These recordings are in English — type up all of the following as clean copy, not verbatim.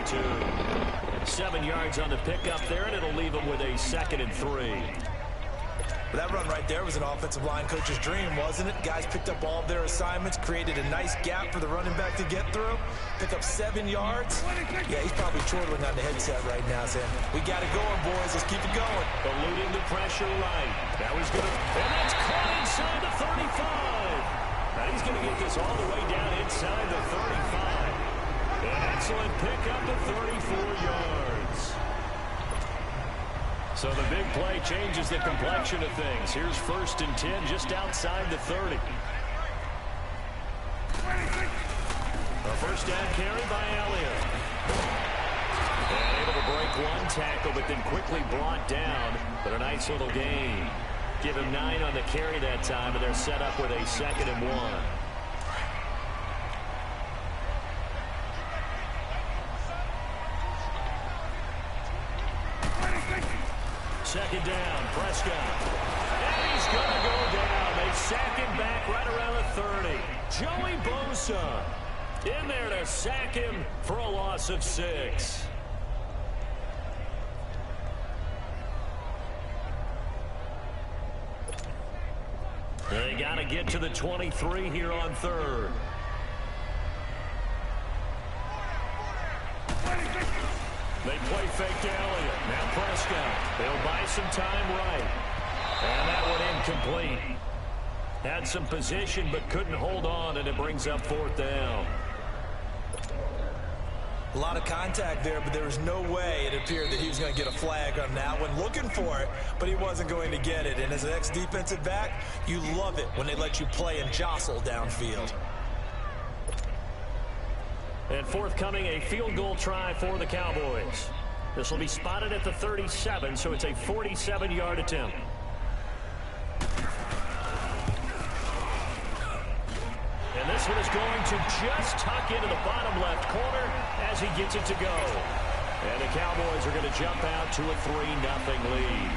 2. 7 yards on the pickup there, and it'll leave him with a 2nd and 3. That run right there was an offensive line coach's dream, wasn't it? Guys picked up all of their assignments, created a nice gap for the running back to get through, pick up 7 yards. Yeah, he's probably chortling on the headset right now saying, we got it going, boys. Let's keep it going. Eluding the pressure right. Now he's going to, and that's caught inside the 35. Now he's going to get this all the way down inside the 35. An excellent pickup of 34 yards. So the big play changes the complexion of things. Here's 1st and 10 just outside the 30. A first down carry by Elliott. And able to break one tackle, but then quickly brought down. But a nice little gain. Give him 9 on the carry that time, and they're set up with a 2nd and 1. 2nd down, Prescott. And he's going to go down. They sack him back right around the 30. Joey Bosa in there to sack him for a loss of 6. They got to get to the 23 here on 3rd. They play fake to Elliott. Now Prescott. They'll buy some time right. And that one incomplete. Had some position but couldn't hold on, and it brings up 4th down. A lot of contact there, but there was no way it appeared that he was going to get a flag on that one. Looking for it, but he wasn't going to get it. And as an ex-defensive back, you love it when they let you play and jostle downfield. And forthcoming, a field goal try for the Cowboys. This will be spotted at the 37, so it's a 47-yard attempt. And this one is going to just tuck into the bottom left corner as he gets it to go. And the Cowboys are going to jump out to a 3-0 lead.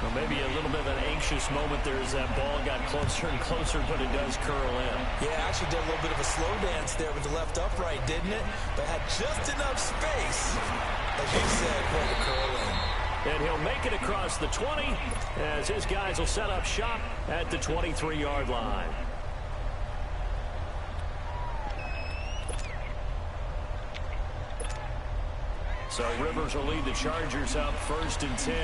Well, maybe a little bit of an anxious moment there as that ball got closer and closer, but it does curl in. Yeah, actually did a little bit of a slow dance there with the left upright, didn't it? But had just enough space, as you said, for it to curl in. And he'll make it across the 20 as his guys will set up shop at the 23-yard line. So Rivers will lead the Chargers up 1st and 10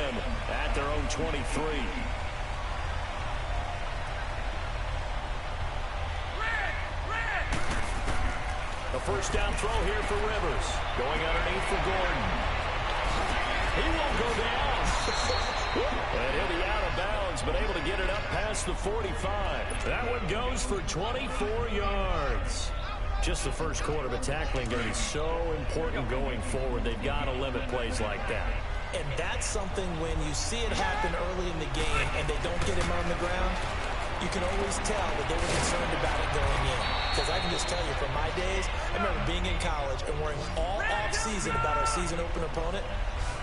at their own 23. A first down throw here for Rivers. Going underneath for Gordon. He won't go down. And he'll be out of bounds, but able to get it up past the 45. That one goes for 24 yards. Just the first quarter, but tackling going to be so important going forward. They've got to limit plays like that. And that's something when you see it happen early in the game and they don't get him on the ground, you can always tell that they were concerned about it going in. Because I can just tell you from my days, I remember being in college and worrying all off-season about our season open opponent,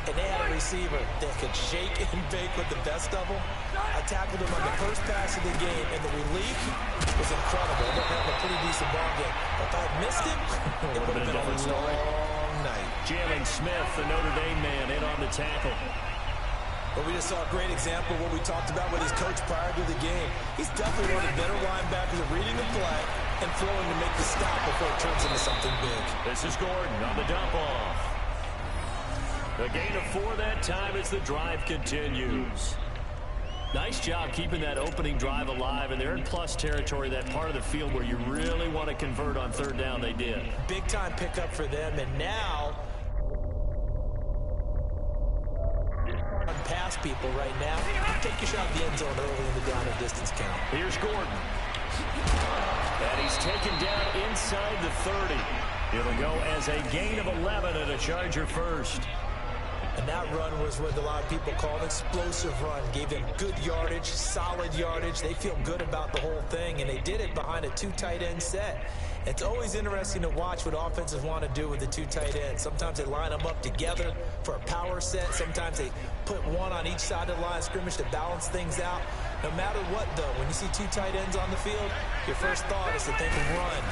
and they had a receiver that could shake and bake with the best of them. I tackled him on the first pass of the game, and the relief was incredible. They had a pretty decent ball game. But if I had missed him, it would have been a long night. Jalen Smith, the Notre Dame man, in on the tackle. But we just saw a great example of what we talked about with his coach prior to the game. He's definitely one of the better linebackers at reading the play and throwing to make the stop before it turns into something big. This is Gordon on the dump off. A gain of 4 that time as the drive continues. Nice job keeping that opening drive alive, and they're in plus territory, that part of the field where you really want to convert on 3rd down. They did. Big time pickup for them, and now pass people right now. Take your shot at the end zone early in the down and distance count. Here's Gordon. And he's taken down inside the 30. It'll go as a gain of 11 and a Charger first. And that run was what a lot of people call an explosive run. Gave them good yardage, solid yardage. They feel good about the whole thing, and they did it behind a 2 tight end set. It's always interesting to watch what offenses want to do with the two tight ends. Sometimes they line them up together for a power set. Sometimes they put one on each side of the line of scrimmage to balance things out. No matter what, though, when you see two tight ends on the field, your first thought is to think of run.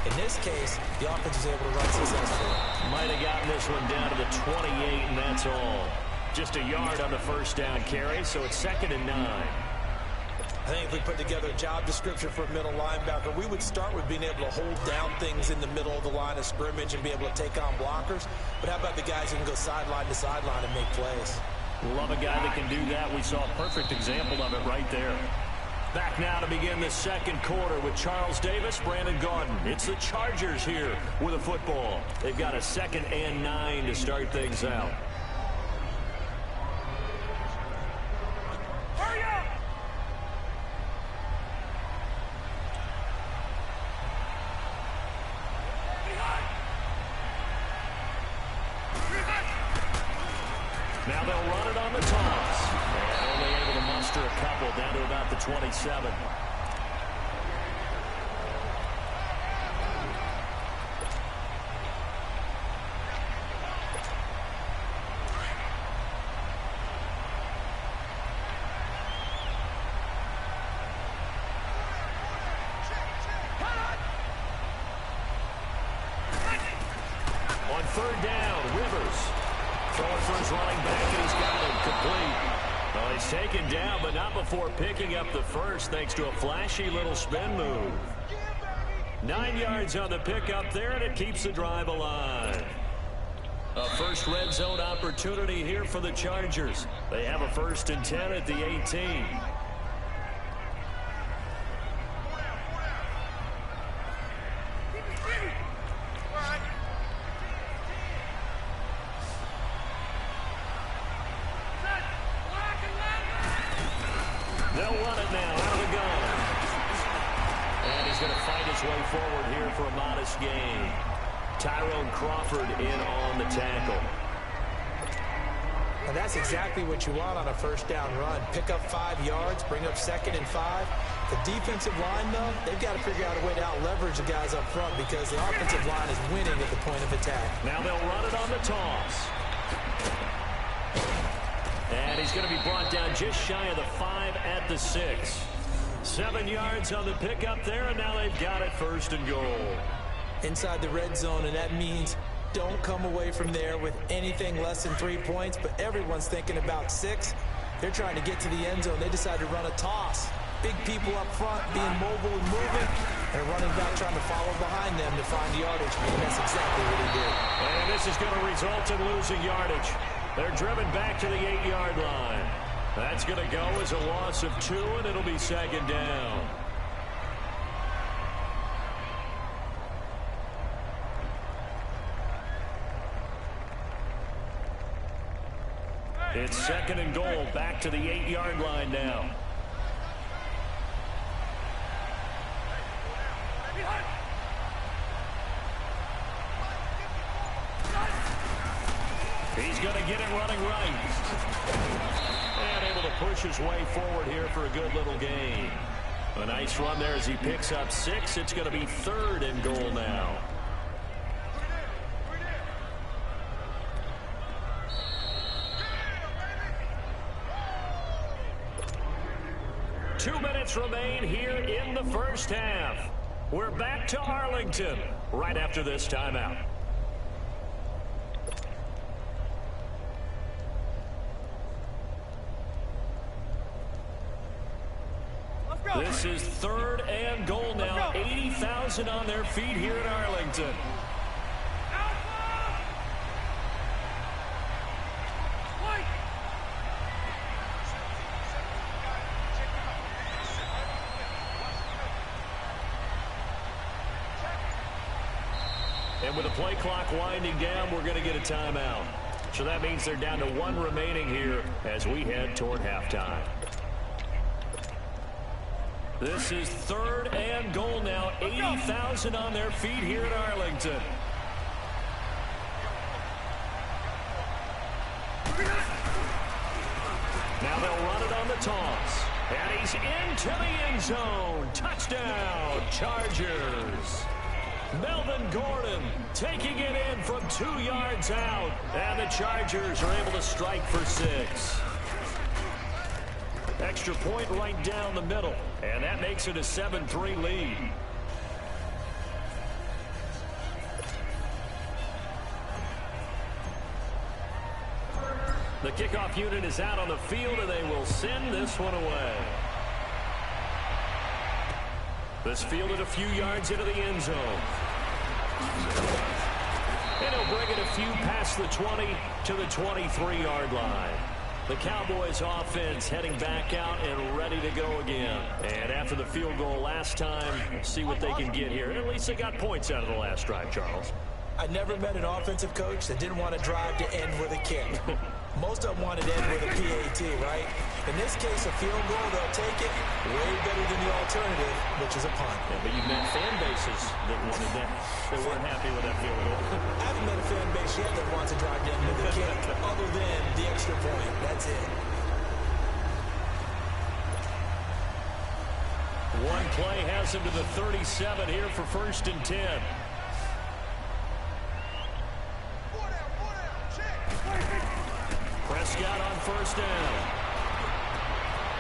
In this case, the offense was able to run successfully. Might have gotten this one down to the 28, and that's all. Just a yard on the first down carry, so it's 2nd and 9. I think if we put together a job description for a middle linebacker, we would start with being able to hold down things in the middle of the line of scrimmage and be able to take on blockers. But how about the guys who can go sideline to sideline and make plays? Love a guy that can do that. We saw a perfect example of it right there. Back now to begin the second quarter with Charles Davis, Brandon Gaudin. It's the Chargers here with a football. They've got a 2nd and 9 to start things out. Hurry up! Now they'll run it on the toss. And only able to muster a couple down to about the 27. On 3rd down, Rivers. Throwing for his running back, and he's got him complete. Well, he's taken down, but not before picking up the first, thanks to a flashy little spin move. 9 yards on the pickup there, and it keeps the drive alive. A first red zone opportunity here for the Chargers. They have a 1st and 10 at the 18. They'll run it now out of the gun. And he's going to fight his way forward here for a modest gain. Tyrone Crawford in on the tackle. And that's exactly what you want on a first down run. Pick up 5 yards, bring up 2nd and 5. The defensive line, though, they've got to figure out a way to out-leverage the guys up front because the offensive line is winning at the point of attack. Now they'll run it on the toss. And he's going to be brought down just shy of the 5 at the 6. 7 yards on the pickup there, and now they've got it 1st and goal. Inside the red zone, and that means don't come away from there with anything less than 3 points, but everyone's thinking about 6. They're trying to get to the end zone. They decide to run a toss. Big people up front being mobile and moving, and a running back trying to follow behind them to find yardage, and that's exactly what he did. And this is going to result in losing yardage. They're driven back to the 8-yard line. That's going to go as a loss of 2, and it'll be 2nd down. It's 2nd and goal, back to the 8-yard line now. He's going to get it running right. And able to push his way forward here for a good little gain. A nice run there as he picks up 6. It's going to be 3rd and goal now. Two minutes remain here in the first half. We're back to Arlington right after this timeout. This is 3rd and goal now. 80,000 on their feet here in Arlington. And with the play clock winding down, we're going to get a timeout. So that means they're down to 1 remaining here as we head toward halftime. This is 3rd and goal now. 80,000 on their feet here in Arlington. Now they'll run it on the toss. And he's into the end zone. Touchdown, Chargers. Melvin Gordon taking it in from 2 yards out. And the Chargers are able to strike for 6. Extra point right down the middle. And that makes it a 7-3 lead. The kickoff unit is out on the field, and they will send this one away. This fielded a few yards into the end zone. And he'll bring it a few past the 20 to the 23-yard line. The Cowboys offense heading back out and ready to go again. And after the field goal last time, see what they can get here. And at least they got points out of the last drive, Charles. I never met an offensive coach that didn't want to drive to end with a kick. Most of them wanted to end with a PAT, right? In this case, a field goal, they'll take it way better than the alternative, which is a punt. Yeah, but you've met fan bases that wanted that. They weren't happy with that field goal. I haven't met a fan base yet that wants to drive down with a kick other than the extra point. That's it. One play has him to the 37 here for 1st and 10. Prescott on 1st down.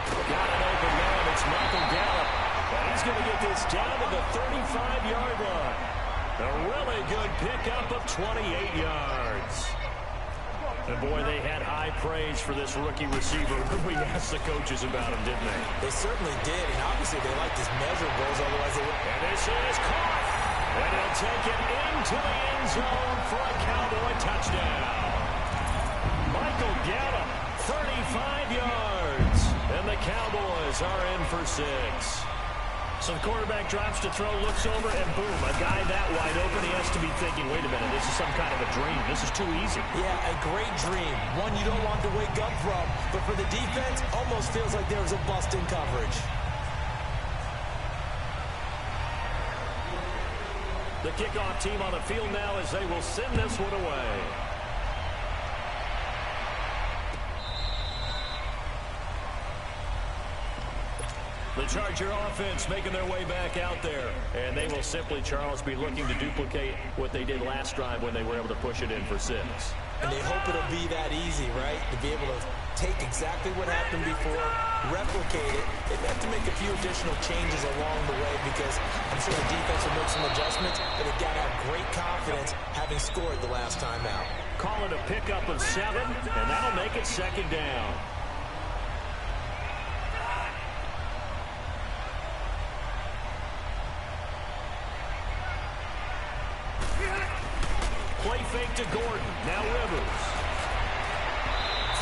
Got an open man. It's Michael Gallup. And he's going to get this down to the 35-yard line. A really good pickup of 28 yards. And boy, they had high praise for this rookie receiver. We asked the coaches about him, didn't they? They certainly did, and obviously they liked his measurables, otherwise they would. And this is caught. And he'll take it into the end zone for a Cowboy touchdown. Michael Gallup, 35 yards. And the Cowboys are in for 6. So the quarterback drops to throw, looks over, and boom, a guy that wide open, he has to be thinking, wait a minute, this is some kind of a dream. This is too easy. Yeah, a great dream. One you don't want to wake up from. But for the defense, almost feels like there was a bust in coverage. The kickoff team on the field now as they will send this one away. The Charger offense making their way back out there. And they will simply, Charles, be looking to duplicate what they did last drive when they were able to push it in for 6. And they hope it'll be that easy, right? To be able to take exactly what happened before, replicate it. They have to make a few additional changes along the way because I'm sure the defense will make some adjustments, but they've got to have great confidence having scored the last time out. Call it a pickup of 7, and that'll make it 2nd down. Play fake to Gordon. Now Rivers.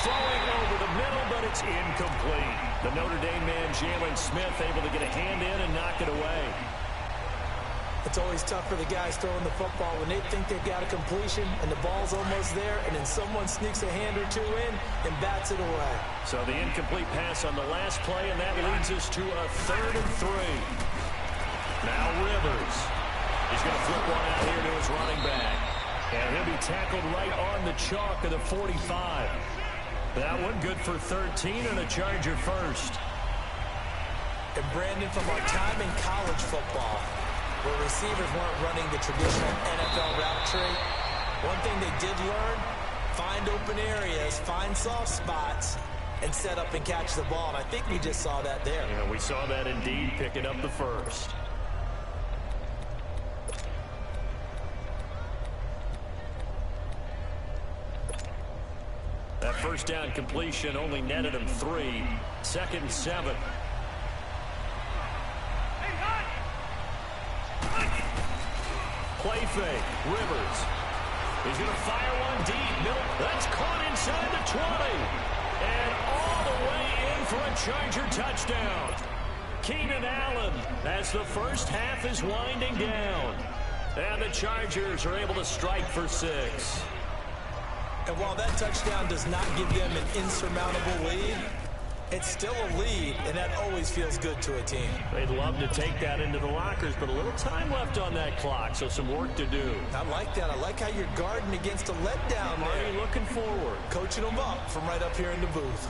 Throwing over the middle, but it's incomplete. The Notre Dame man, Jalen Smith, able to get a hand in and knock it away. It's always tough for the guys throwing the football when they think they've got a completion and the ball's almost there, and then someone sneaks a hand or two in and bats it away. So the incomplete pass on the last play, and that leads us to a 3rd and 3. Now Rivers. He's going to flip one out here to his running back. And he'll be tackled right on the chalk of the 45. That one good for 13 and a Charger first. And Brandon, from our time in college football, where receivers weren't running the traditional NFL route tree, one thing they did learn, find open areas, find soft spots, and set up and catch the ball. And I think we just saw that there. Yeah, we saw that indeed, picking up the first. That first down completion only netted him 3. 2nd and 7. Play fake. Rivers. He's going to fire one deep. Middle. That's caught inside the 20. And all the way in for a Charger touchdown. Keenan Allen as the first half is winding down. And the Chargers are able to strike for 6. And while that touchdown does not give them an insurmountable lead, it's still a lead, and that always feels good to a team. They'd love to take that into the lockers, but a little time left on that clock, so some work to do. I like that. I like how you're guarding against a letdown there. Already looking forward. Coaching them up from right up here in the booth.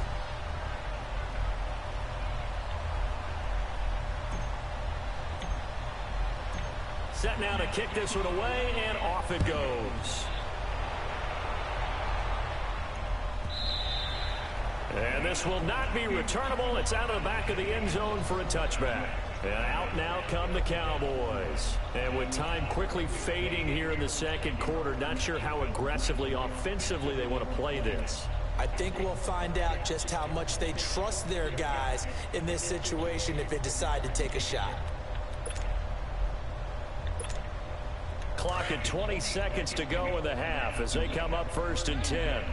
Set now to kick this one away, and off it goes. And this will not be returnable. It's out of the back of the end zone for a touchback. And out now come the Cowboys. And with time quickly fading here in the second quarter, not sure how aggressively, offensively they want to play this. I think we'll find out just how much they trust their guys in this situation if they decide to take a shot. Clock at 20 seconds to go in the half as they come up 1st and 10.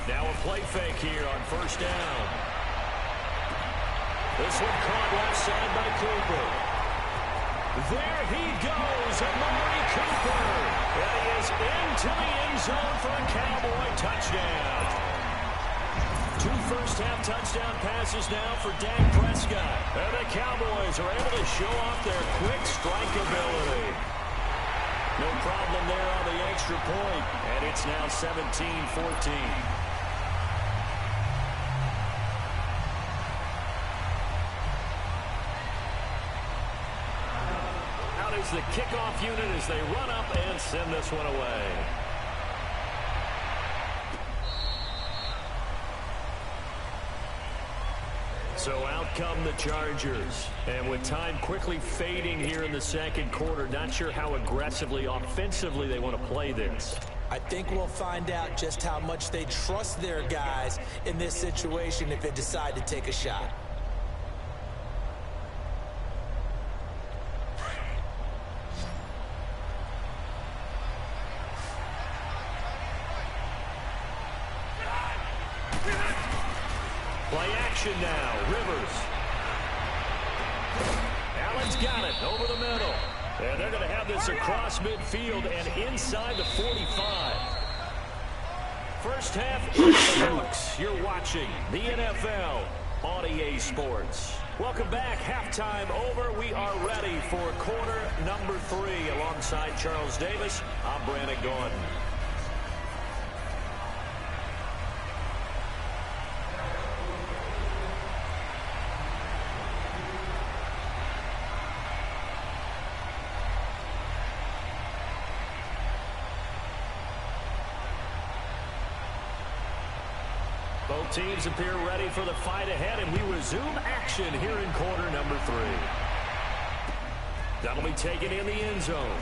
Now a play fake here on 1st down. This one caught left side by Cooper. There he goes, Amari Cooper. And he is into the end zone for a Cowboy touchdown. 2 first-half touchdown passes now for Dak Prescott. And the Cowboys are able to show off their quick strike ability. No problem there on the extra point. And it's now 17-14. Is the kickoff unit as they run up and send this one away. So out come the Chargers. And with time quickly fading here in the second quarter, not sure how aggressively, offensively they want to play this. I think we'll find out just how much they trust their guys in this situation if they decide to take a shot. Play action now. Rivers. Allen's got it over the middle. And they're going to have this across midfield and inside the 45. First half in the books. You're watching the NFL on EA Sports. Welcome back. Halftime over. We are ready for quarter number 3. Alongside Charles Davis, I'm Brandon Gordon. Both teams appear ready for the fight ahead, and we resume action here in quarter number 3. That'll be taken in the end zone.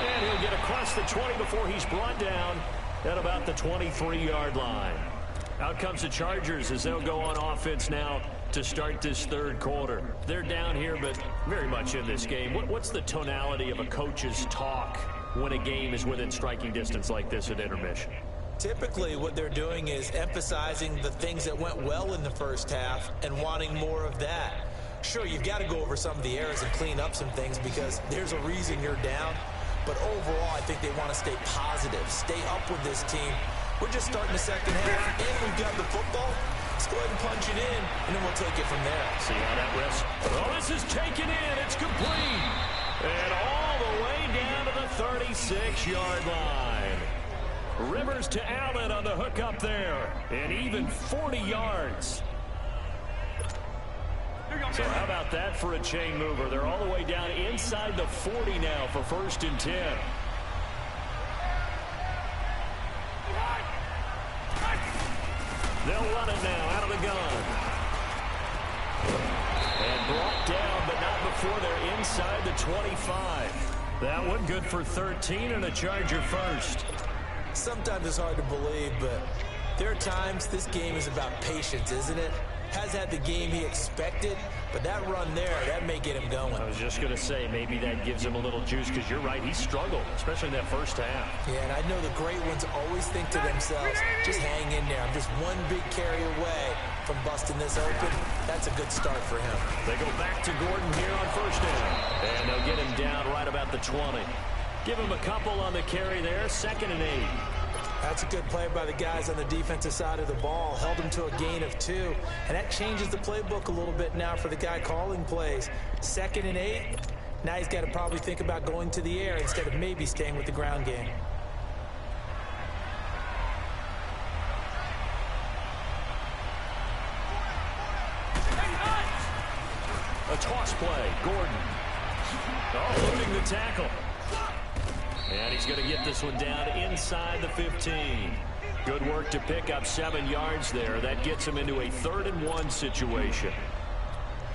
And he'll get across the 20 before he's brought down at about the 23-yard line. Out comes the Chargers as they'll go on offense now to start this third quarter. They're down here, but very much in this game. What's the tonality of a coach's talk when a game is within striking distance like this at intermission? Typically, what they're doing is emphasizing the things that went well in the first half and wanting more of that. Sure, you've got to go over some of the errors and clean up some things because there's a reason you're down. But overall, I think they want to stay positive, stay up with this team. We're just starting the second half, and we've got the football. Let's go ahead and punch it in, and then we'll take it from there. See how that risk? Oh, this is taken in. It's complete. And all the way down to the 36-yard line. Rivers to Allen on the hook up there. And even 40 yards. So how about that for a chain mover? They're all the way down inside the 40 now for 1st and 10. They'll run it now out of the gun. And brought down, but not before they're inside the 25. That one good for 13 and a Charger first. Sometimes it's hard to believe, but there are times this game is about patience, isn't it? Has had the game he expected, but that run there, that may get him going. I was just going to say, maybe that gives him a little juice, because you're right, he struggled, especially in that first half. Yeah, and I know the great ones always think to themselves, just hang in there. I'm just one big carry away from busting this open. That's a good start for him. They go back to Gordon here on 1st down, and they'll get him down right about the 20. Give him a couple on the carry there, 2nd and 8. That's a good play by the guys on the defensive side of the ball. Held him to a gain of 2. And that changes the playbook a little bit now for the guy calling plays. 2nd and 8. Now he's got to probably think about going to the air instead of maybe staying with the ground game. play. Gordon. Oh, loading the tackle. And he's going to get this one down inside the 15. Good work to pick up 7 yards there. That gets him into a 3rd-and-1 situation.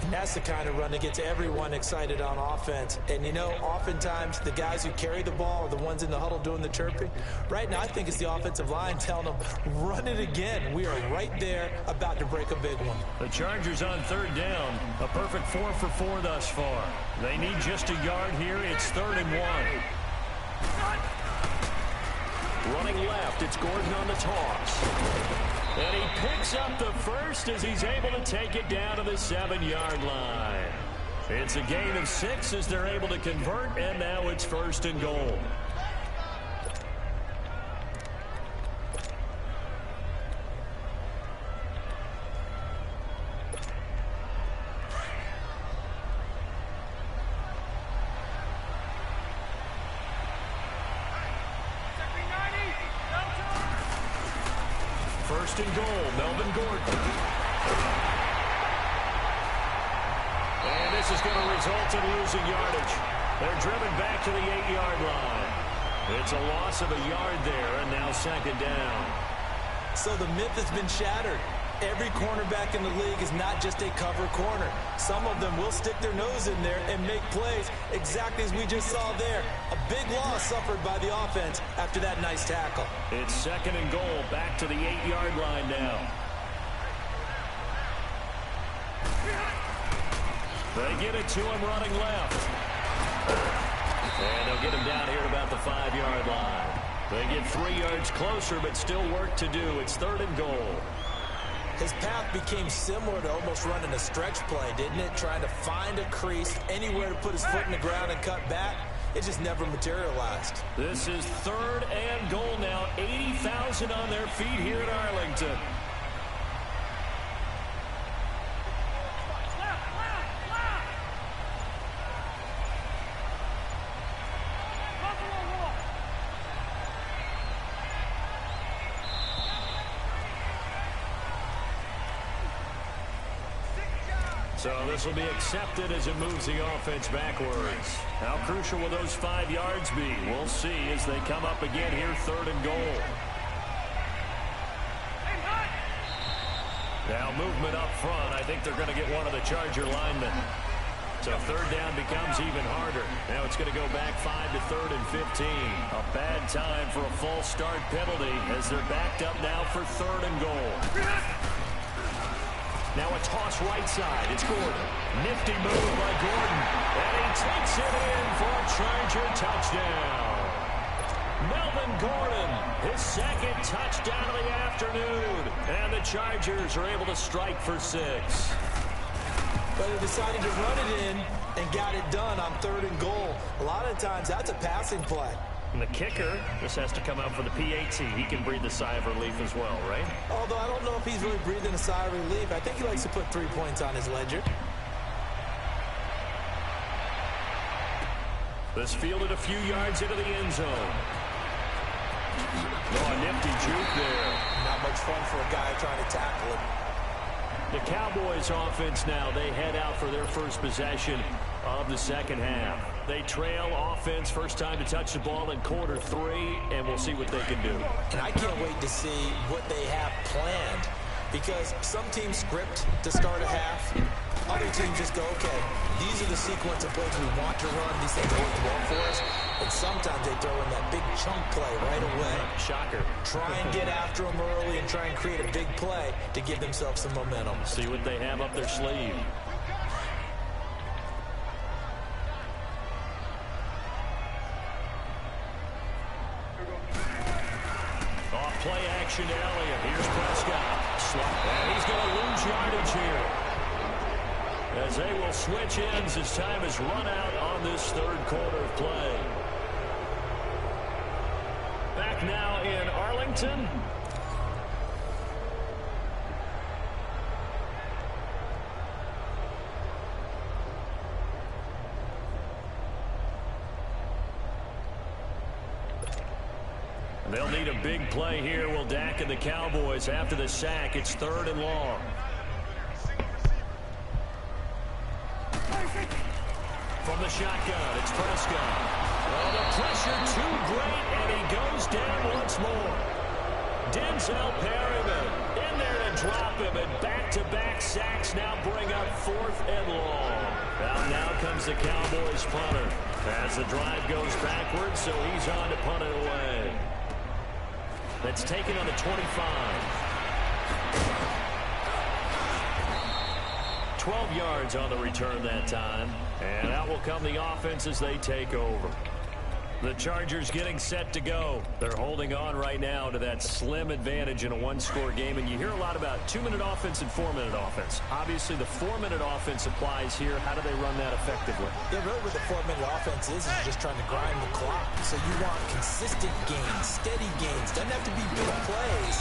And that's the kind of run that gets everyone excited on offense. And, you know, oftentimes the guys who carry the ball are the ones in the huddle doing the chirping. Right now, I think it's the offensive line telling them, run it again. We are right there about to break a big one. The Chargers on 3rd down. A perfect 4 for 4 thus far. They need just a yard here. It's 3rd-and-1. Running left, it's Gordon on the toss. And he picks up the first as he's able to take it down to the 7-yard line. It's a gain of 6 as they're able to convert, and now it's 1st and goal. First and goal, Melvin Gordon. And this is going to result in losing yardage. They're driven back to the 8-yard line. It's a loss of a yard there, and now 2nd down. So the myth has been shattered. Every cornerback in the league is not just a cover corner. Some of them will stick their nose in there and make plays exactly as we just saw there. A big loss suffered by the offense after that nice tackle. It's 2nd and goal, back to the 8-yard line now. They get it to him running left. And they'll get him down here at about the 5-yard line. They get 3 yards closer, but still work to do. It's 3rd and goal. His path became similar to almost running a stretch play, didn't it? Trying to find a crease, anywhere to put his foot in the ground and cut back. It just never materialized. This is 3rd and goal now. 80,000 on their feet here at Arlington. So this will be accepted as it moves the offense backwards. How crucial will those 5 yards be? We'll see as they come up again here, 3rd and goal. Now movement up front. I think they're going to get one of the Charger linemen. So 3rd down becomes even harder. Now it's going to go back 5 to 3rd and 15. A bad time for a false start penalty as they're backed up now for 3rd and goal. Now a toss right side. It's Gordon. Nifty move by Gordon. And he takes it in for a Charger touchdown. Melvin Gordon, his 2nd touchdown of the afternoon. And the Chargers are able to strike for 6. But he decided to run it in and got it done on 3rd and goal. A lot of times that's a passing play. And the kicker just has to come out for the PAT. He can breathe a sigh of relief as well, right? Although I don't know if he's really breathing a sigh of relief. I think he likes to put 3 points on his ledger. This fielded a few yards into the end zone. Oh, a nifty juke there. Not much fun for a guy trying to tackle him. The Cowboys offense now, they head out for their first possession of the 2nd half. They trail offense, first time to touch the ball in quarter 3, and we'll see what they can do. And I can't wait to see what they have planned, because some teams script to start a half. Other teams just go, okay, these are the sequence of plays we want to run. These things work well for us. And sometimes they throw in that big chunk play right away. Shocker. Try and get after them early and try and create a big play to give themselves some momentum. See what they have up their sleeve. Off play action to Elliott. Here's Prescott. And he's going to lose yardage here, as they will switch ends as time has run out on this 3rd quarter of play. Back now in Arlington. They'll need a big play here. Will Dak and the Cowboys after the sack. It's 3rd and long. from the shotgun. It's Prescott. Oh, the pressure too great, and he goes down once more. Denzel Perryman in there to drop him, and back-to-back sacks now bring up 4th and long. Now comes the Cowboys punter as the drive goes backwards, so he's on to punt it away. That's taken on the 25. 12 yards on the return that time, and out will come the offense as they take over. The Chargers getting set to go. They're holding on right now to that slim advantage in a one-score game, and you hear a lot about 2-minute offense and 4-minute offense. Obviously, the 4-minute offense applies here. How do they run that effectively? Yeah, really what the 4-minute offense is you're just trying to grind the clock. So you want consistent gains, steady gains. Doesn't have to be big plays,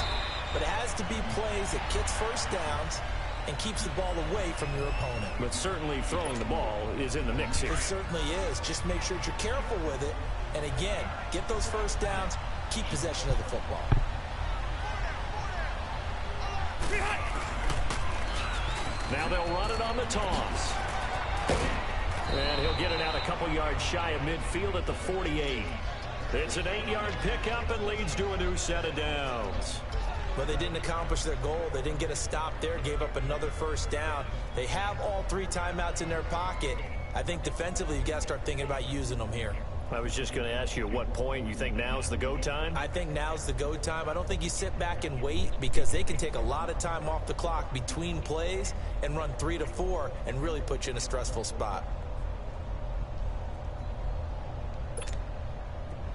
but it has to be plays that gets first downs and keeps the ball away from your opponent. But certainly throwing the ball is in the mix here. It certainly is. Just make sure that you're careful with it. And again, get those first downs, keep possession of the football. Now they'll run it on the toss. And he'll get it out a couple yards shy of midfield at the 48. It's an 8-yard pickup and leads to a new set of downs. But they didn't accomplish their goal. They didn't get a stop there, gave up another first down. They have all 3 timeouts in their pocket. I think defensively you've got to start thinking about using them here. I was just going to ask you at what point you think now's the go time? I think now's the go time. I don't think you sit back and wait because they can take a lot of time off the clock between plays and run 3 to 4 and really put you in a stressful spot.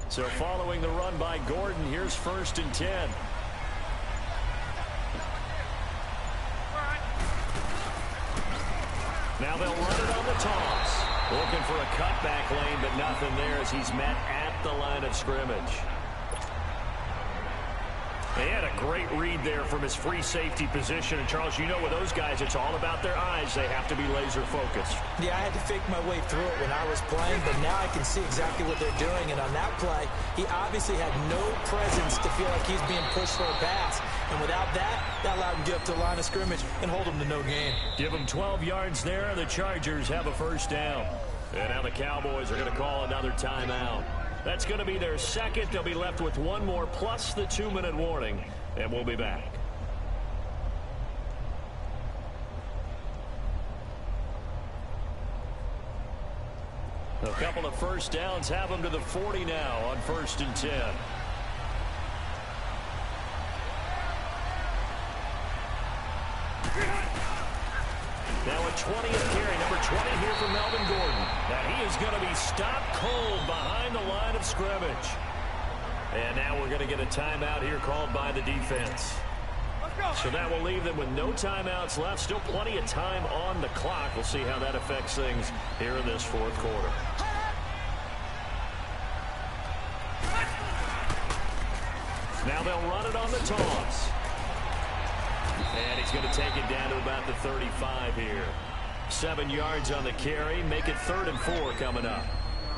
So following the run by Gordon, here's 1st and 10. Now they'll run it on the toss. Looking for a cutback lane, but nothing there as he's met at the line of scrimmage. They had a great read there from his free safety position. And, Charles, you know with those guys, it's all about their eyes. They have to be laser-focused. Yeah, I had to fake my way through it when I was playing, but now I can see exactly what they're doing. And on that play, he obviously had no presence to feel like he's being pushed for a pass. And without that, that allowed him to get up to the line of scrimmage and hold him to no gain. Give him 12 yards there. The Chargers have a first down. And now the Cowboys are going to call another timeout. That's going to be their second. They'll be left with one more plus the 2-minute warning, and we'll be back. A couple of first downs have them to the 40 now on 1st and 10. Now a 20th carry, number 20 here for Melvin Gordon. Now he is going to be stopped cold behind the line of scrimmage. And now we're going to get a timeout here called by the defense. So that will leave them with no timeouts left. Still plenty of time on the clock. We'll see how that affects things here in this 4th quarter. Now they'll run it on the toss. And he's going to take it down to about the 35 here. 7 yards on the carry. Make it 3rd and 4 coming up.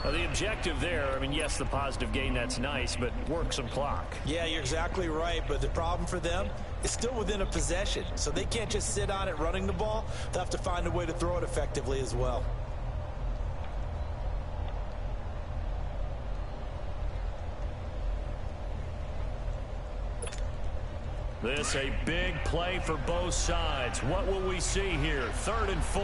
The objective there, I mean, yes, the positive gain, that's nice, but work some clock. Yeah, you're exactly right, but the problem for them is still within a possession. So they can't just sit on it running the ball. They'll have to find a way to throw it effectively as well. This a big play for both sides. What will we see here? 3rd and 4.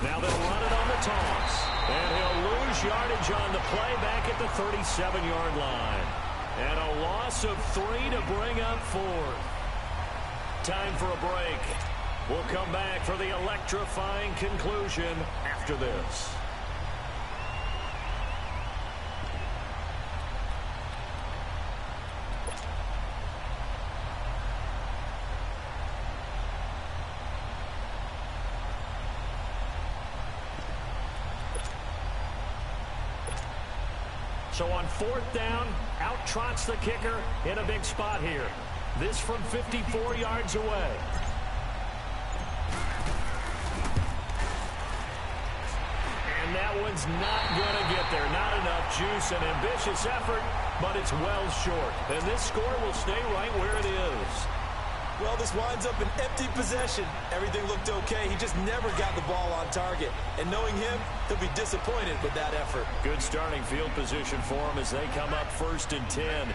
Now they'll run it on the toss. And he'll lose yardage on the play back at the 37-yard line. And a loss of 3 to bring up 4th. Time for a break. We'll come back for the electrifying conclusion after this. So on 4th down, out trots the kicker in a big spot here. This from 54 yards away. And that one's not going to get there. Not enough juice, an ambitious effort, but it's well short. And this score will stay right where it is. Well, this winds up an empty possession. Everything looked okay. He just never got the ball on target. And knowing him, he'll be disappointed with that effort. Good starting field position for him as they come up 1st and 10.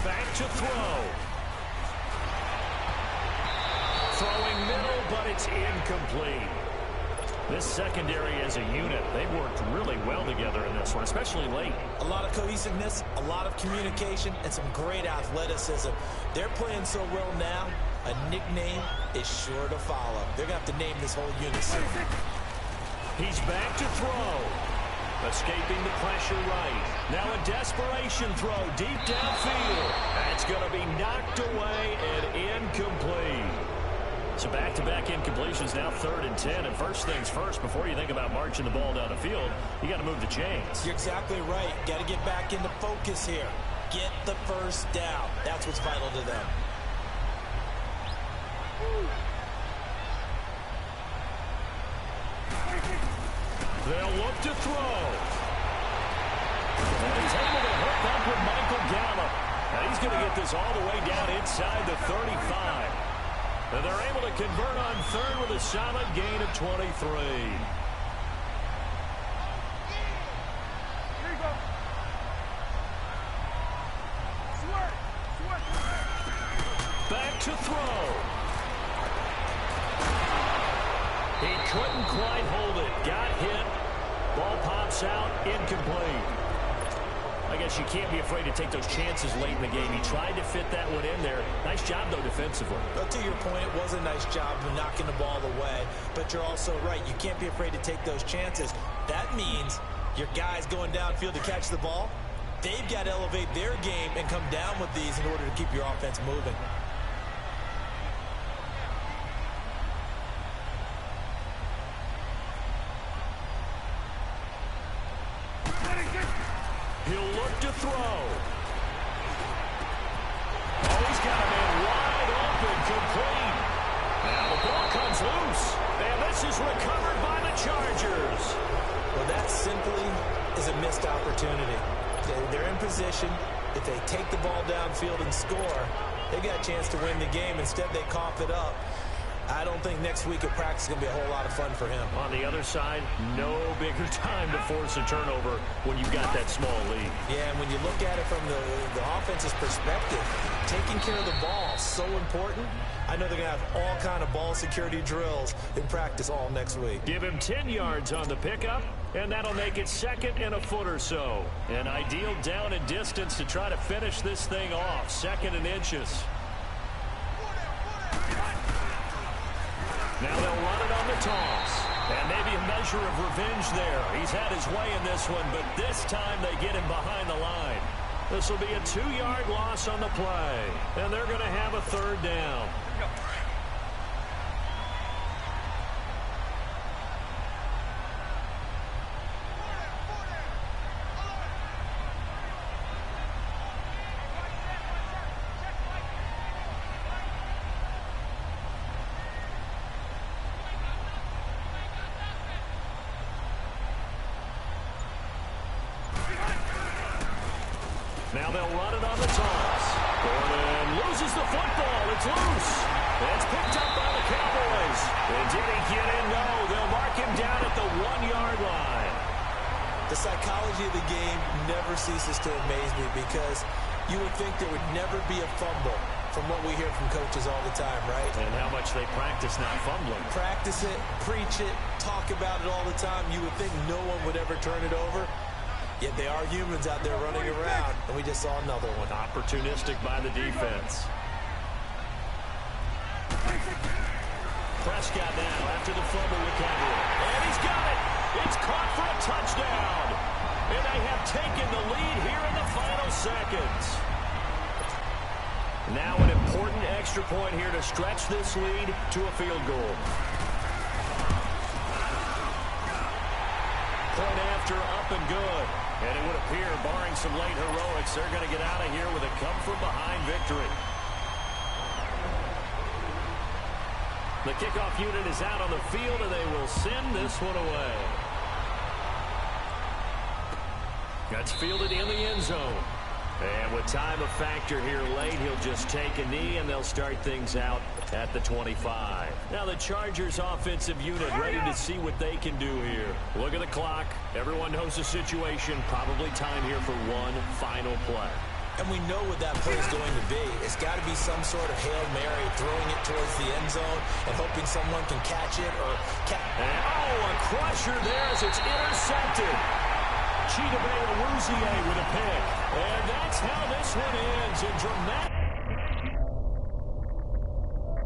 Back to throw. Throwing middle, but it's incomplete. This secondary as a unit, they've worked really well together in this one, especially late. A lot of cohesiveness, a lot of communication, and some great athleticism. They're playing so well now, a nickname is sure to follow. They're going to have to name this whole unit soon. He's back to throw. Escaping the pressure right. Now a desperation throw deep downfield. That's going to be knocked away and incomplete. So back-to-back incompletions, now 3rd and 10. And first things first, before you think about marching the ball down the field, you got to move the chains. You're exactly right. Got to get back into focus here. Get the first down. That's what's vital to them. They'll look to throw. And he's able to hook up with Michael Gallup. And he's going to get this all the way down inside the 35. And they're able to convert on 3rd with a solid gain of 23. Back to throw. He couldn't quite hold it. Got hit. Ball pops out. Incomplete. I guess you can't be afraid to take those chances late in the game. He tried to fit that one in there. Nice job, though, defensively. But to your point, it was a nice job of knocking the ball away. But you're also right. You can't be afraid to take those chances. That means your guys going downfield to catch the ball, they've got to elevate their game and come down with these in order to keep your offense moving. He'll look to throw. Oh, he's got a man wide open, complete. Now the ball comes loose, and this is recovered by the Chargers. Well, that simply is a missed opportunity. They're in position. If they take the ball downfield and score, they've got a chance to win the game. Instead, they cough it up. I don't think next week at practice is going to be a whole lot of fun for him. On the other side, no bigger time to force a turnover when you've got that small lead. Yeah, and when you look at it from the offense's perspective, taking care of the ball is so important. I know they're going to have all kind of ball security drills in practice all next week. Give him 10 yards on the pickup, and that'll make it 2nd and a foot or so. An ideal down and distance to try to finish this thing off. 2nd and inches. Now they'll run it on the toss. And maybe a measure of revenge there. He's had his way in this one, but this time they get him behind the line. This will be a 2-yard loss on the play. And they're going to have a 3rd down. Now they'll run it on the toss. Gordon loses the football. It's loose. It's picked up by the Cowboys. And did he get in? No. They'll mark him down at the 1-yard line. The psychology of the game never ceases to amaze me because you would think there would never be a fumble from what we hear from coaches all the time, right? And how much they practice not fumbling. Practice it, preach it, talk about it all the time. You would think no one would ever turn it over. Yet they are humans out there running around, and we just saw another one. Opportunistic by the defense. Prescott now after the fumble recovery. And he's got it. It's caught for a touchdown. And they have taken the lead here in the final seconds. Now an important extra point here to stretch this lead to a field goal. Point after, up and good. And it would appear, barring some late heroics, they're going to get out of here with a come-from-behind victory. The kickoff unit is out on the field, and they will send this one away. That's fielded in the end zone. And with time a factor here late, he'll just take a knee, and they'll start things out at the 25. Now the Chargers offensive unit ready to see what they can do here. Look at the clock. Everyone knows the situation. Probably time here for one final play. And we know what that play is going to be. It's got to be some sort of Hail Mary, throwing it towards the end zone and hoping someone can catch it or a crusher there as it's intercepted. Chidobe Awuzie with a pick. And that's how this one ends. A dramatic